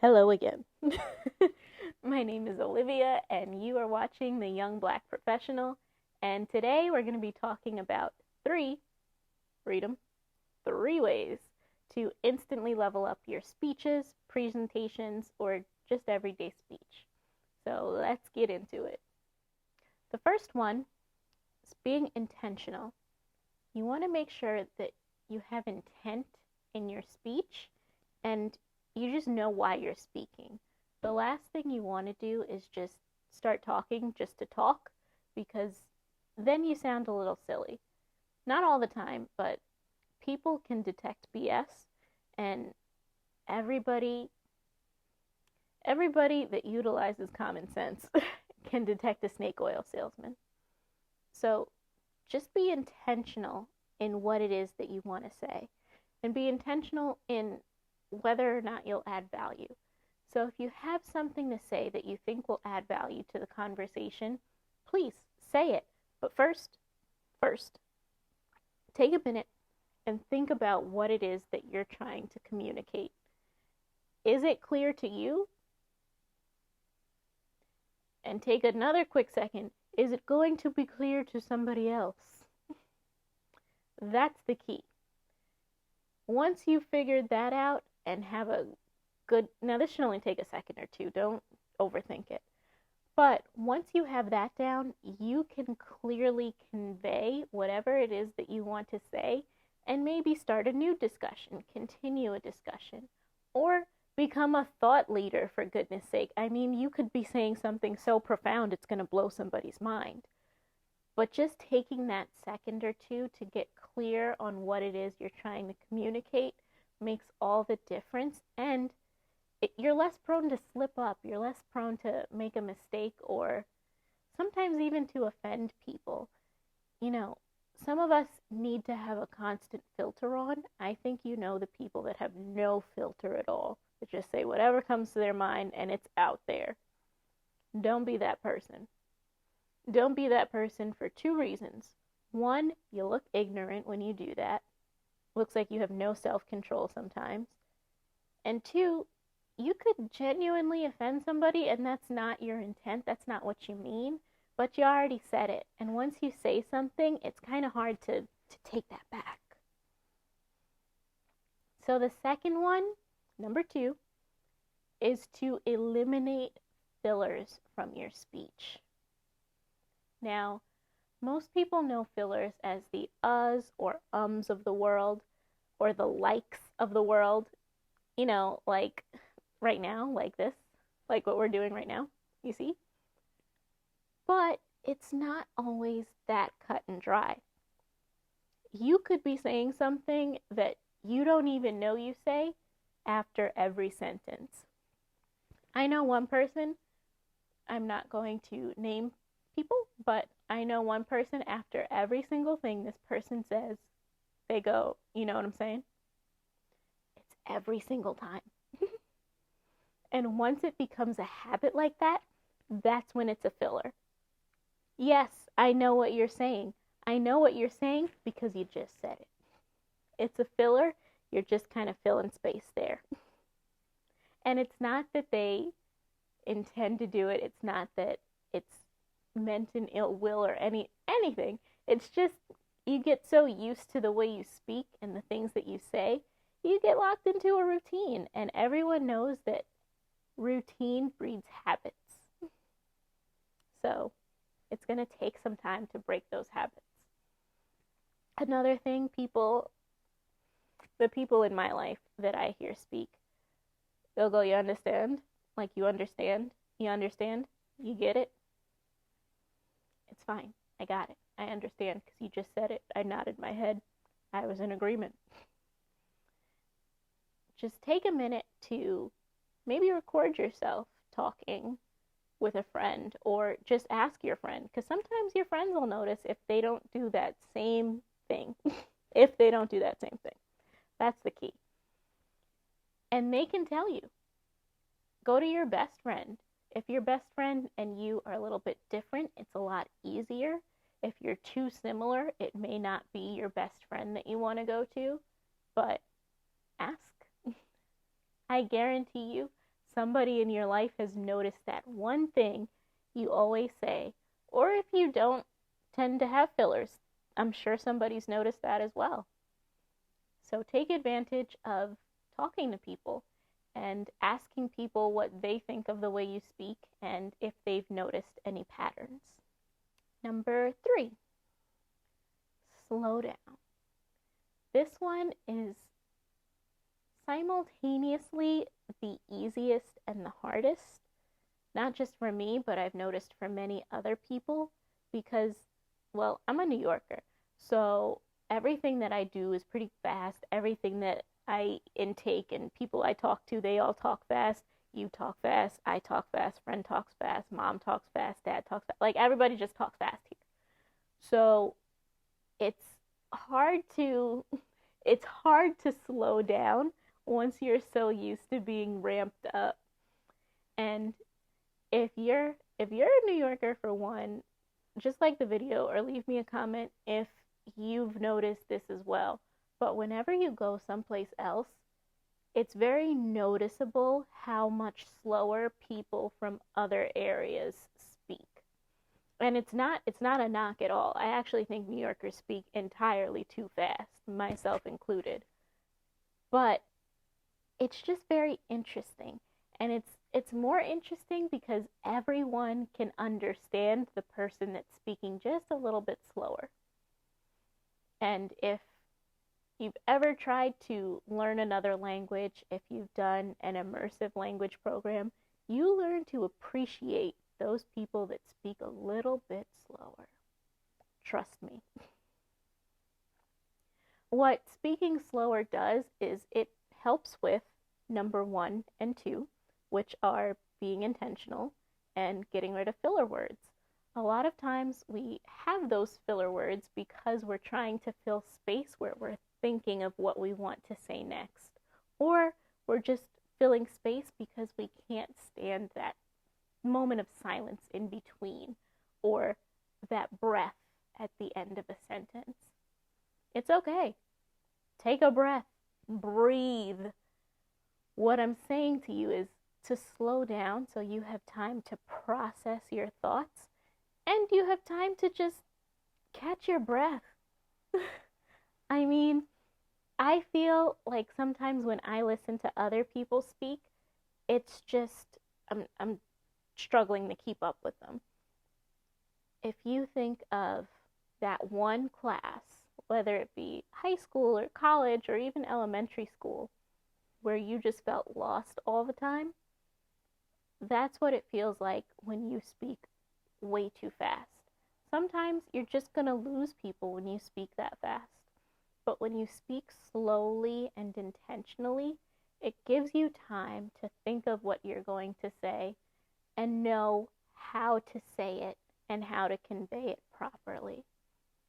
Hello again. My name is Olivia, and you are watching The Young Black Professional. And today we're going to be talking about freedom, three ways to instantly level up your speeches, presentations, or just everyday speech. So let's get into it. The first one is being intentional. You want to make sure that you have intent in your speech and you just know why you're speaking. The last thing you want to do is just start talking just to talk, because then you sound a little silly. Not all the time, but people can detect BS, and everybody that utilizes common sense can detect a snake oil salesman. So just be intentional in what it is that you want to say, and be intentional in whether or not you'll add value. So if you have something to say that you think will add value to the conversation, please say it. But first, take a minute and think about what it is that you're trying to communicate. Is it clear to you? And take another quick second. Is it going to be clear to somebody else? That's the key. Once you've figured that out and have a good, now this should only take a second or two, don't overthink it. But once you have that down, you can clearly convey whatever it is that you want to say, and maybe start a new discussion, continue a discussion, or become a thought leader, for goodness sake. I mean, you could be saying something so profound it's going to blow somebody's mind. But just taking that second or two to get clear on what it is you're trying to communicate makes all the difference, and you're less prone to slip up, you're less prone to make a mistake, or sometimes even to offend people. You know, some of us need to have a constant filter on. I think you know the people that have no filter at all, that just say whatever comes to their mind and it's out there. Don't be that person. Don't be that person for two reasons. One, you look ignorant when you do that. Looks like you have no self-control sometimes. And two, you could genuinely offend somebody and that's not your intent, that's not what you mean, but you already said it. And once you say something, it's kind of hard to take that back. So the second one, number 2, is to eliminate fillers from your speech. Now, most people know fillers as the uhs or ums of the world, or the likes of the world. You know, like right now, like this, like what we're doing right now, you see? But it's not always that cut and dry. You could be saying something that you don't even know you say after every sentence. I know one person, I'm not going to name people, but I know one person, after every single thing this person says, they go, you know what I'm saying? It's every single time. And once it becomes a habit like that, that's when it's a filler. Yes, I know what you're saying. I know what you're saying because you just said it. It's a filler. You're just kind of filling space there. And it's not that they intend to do it. It's not that it's meant in ill will or anything. It's just you get so used to the way you speak and the things that you say, you get locked into a routine. And everyone knows that routine breeds habits. So it's going to take some time to break those habits. Another thing, the people in my life that I hear speak, they'll go, you understand? Like, you understand? You understand? You get it? It's fine. I got it. I understand because you just said it. I nodded my head. I was in agreement. Just take a minute to maybe record yourself talking with a friend, or just ask your friend, because sometimes your friends will notice if they don't do that same thing. If they don't do that same thing. That's the key. And they can tell you. Go to your best friend. If your best friend and you are a little bit different, it's a lot easier. If you're too similar, it may not be your best friend that you want to go to, but ask. I guarantee you, somebody in your life has noticed that one thing you always say, or if you don't tend to have fillers, I'm sure somebody's noticed that as well. So take advantage of talking to people and asking people what they think of the way you speak and if they've noticed any patterns. Number 3, slow down. This one is simultaneously the easiest and the hardest, not just for me, but I've noticed for many other people because, well, I'm a New Yorker, so everything that I do is pretty fast. Everything that I intake and people I talk to, they all talk fast. You talk fast, I talk fast, friend talks fast, mom talks fast, dad talks fast. Like everybody just talks fast here. So it's hard to slow down once you're so used to being ramped up. And if you're a New Yorker, for one, just like the video or leave me a comment if you've noticed this as well. But whenever you go someplace else, it's very noticeable how much slower people from other areas speak. And it's not a knock at all. I actually think New Yorkers speak entirely too fast, myself included. But it's just very interesting. And it's more interesting because everyone can understand the person that's speaking just a little bit slower. And if you've ever tried to learn another language, if you've done an immersive language program, you learn to appreciate those people that speak a little bit slower. Trust me. What speaking slower does is it helps with number 1 and 2, which are being intentional and getting rid of filler words. A lot of times we have those filler words because we're trying to fill space where we're thinking of what we want to say next. Or we're just filling space because we can't stand that moment of silence in between or that breath at the end of a sentence. It's okay. Take a breath. Breathe. What I'm saying to you is to slow down so you have time to process your thoughts and you have time to just catch your breath. I mean, I feel like sometimes when I listen to other people speak, it's just, I'm struggling to keep up with them. If you think of that one class, whether it be high school or college or even elementary school, where you just felt lost all the time, that's what it feels like when you speak way too fast. Sometimes you're just going to lose people when you speak that fast. But when you speak slowly and intentionally, it gives you time to think of what you're going to say and know how to say it and how to convey it properly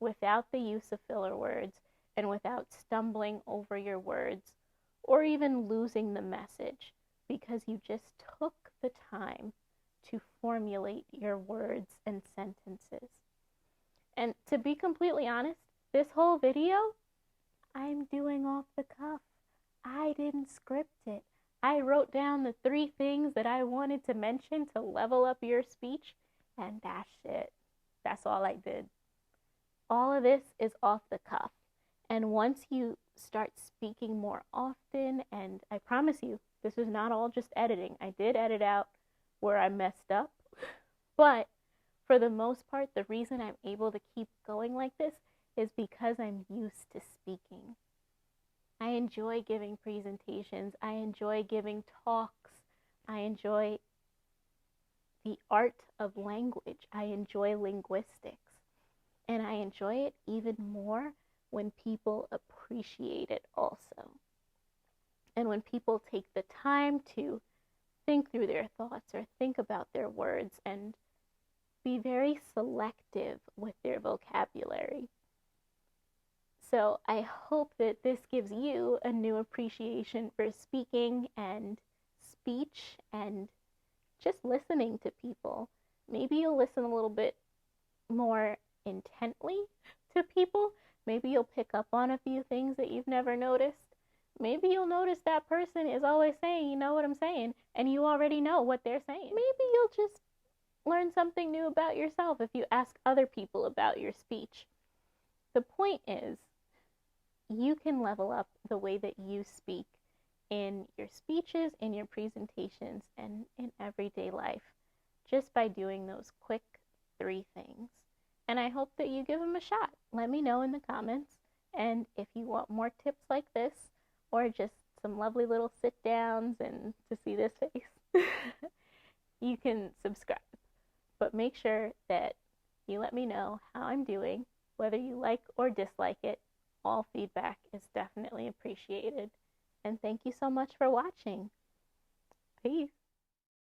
without the use of filler words and without stumbling over your words or even losing the message because you just took the time to formulate your words and sentences. And to be completely honest, this whole video, I'm doing off the cuff. I didn't script it. I wrote down the 3 things that I wanted to mention to level up your speech, and that's it. That's all I did. All of this is off the cuff. And once you start speaking more often, and I promise you, this is not all just editing. I did edit out where I messed up, but for the most part, the reason I'm able to keep going like this is because I'm used to speaking. I enjoy giving presentations. I enjoy giving talks. I enjoy the art of language. I enjoy linguistics. And I enjoy it even more when people appreciate it also. And when people take the time to think through their thoughts or think about their words and be very selective with their vocabulary. So I hope that this gives you a new appreciation for speaking and speech and just listening to people. Maybe you'll listen a little bit more intently to people. Maybe you'll pick up on a few things that you've never noticed. Maybe you'll notice that person is always saying, you know what I'm saying, and you already know what they're saying. Maybe you'll just learn something new about yourself if you ask other people about your speech. The point is, you can level up the way that you speak in your speeches, in your presentations, and in everyday life just by doing those quick 3 things. And I hope that you give them a shot. Let me know in the comments. And if you want more tips like this, or just some lovely little sit downs and to see this face, you can subscribe. But make sure that you let me know how I'm doing, whether you like or dislike it. All feedback is definitely appreciated. And thank you so much for watching. Peace.